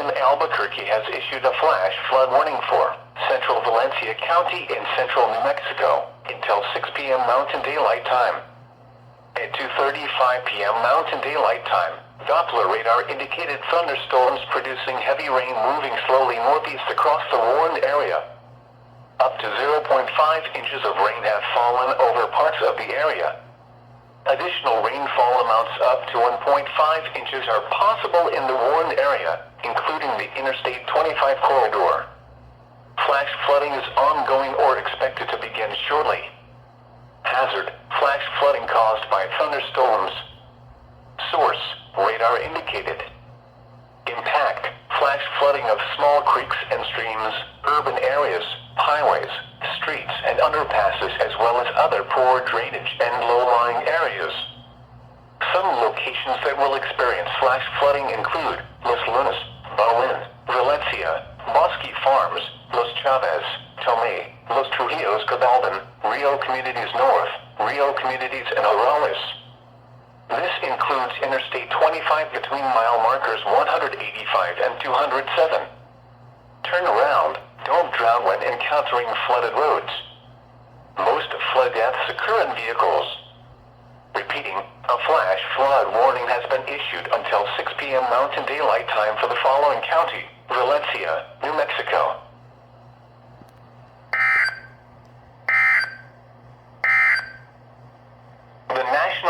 in Albuquerque has issued a flash flood warning for central Valencia County in central New Mexico until 6 p.m. Mountain Daylight Time. At 2:35 p.m. Mountain Daylight Time, Doppler radar indicated thunderstorms producing heavy rain moving slowly northeast across the warned area. Up to 0.5 inches of rain have fallen over parts of the area. Additional rainfall amounts up to 1.5 inches are possible in the warned area, including the Interstate 25 corridor. Flash flooding is ongoing or expected to begin shortly. Hazard: flash flooding caused by thunderstorms. Source: radar indicated. Impact: flash flooding of small creeks and streams, urban areas, highways, streets and underpasses, as well as other poor drainage and low-lying areas. Some locations that will experience flash flooding include Los Lunas, Berlin, Valencia, Bosque Farms, Los Chavez, Tomé, Los Trujillos, Cabaldan, Rio Communities North, Rio Communities and Orales. This includes Interstate 25 between mile markers 185 and 207. Turn around. Don't drown when encountering flooded roads. Most flood deaths occur in vehicles. Repeating, a flash flood warning has been issued until 6 p.m. Mountain Daylight Time for the following county: Valencia, New Mexico,